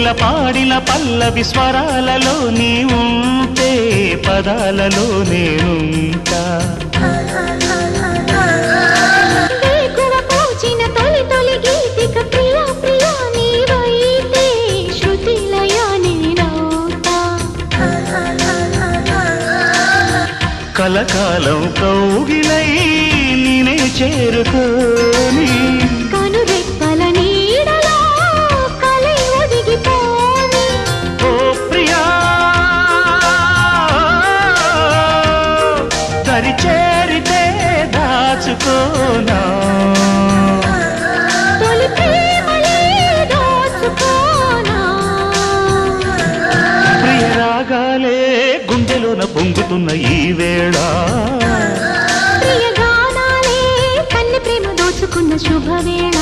కోకిల పాడిన పల్లవి స్వరాలలో నీ ఉంటే పదాలలో నేనుంటా వేకువ పూచిన తొలి తొలి గీతిక ప్రియా ప్రియా నీవైతే శృతిలయ నేనవుతా కలకాలం కౌగిలై నేనే చేరుకోని కనురెప్పల నీడలో కలై ఒదిగిపోని ఓ ప్రియా దరి చేరితే దాచుకోనా తొలి ప్రేమలే దోచుకోనా ప్రియ రాగాలే గుండెలోన పొంగుతున్న ఈ వేళ ప్రియ గానాలే కన్నె ప్రేమ దోచుకున్న శుభవేళ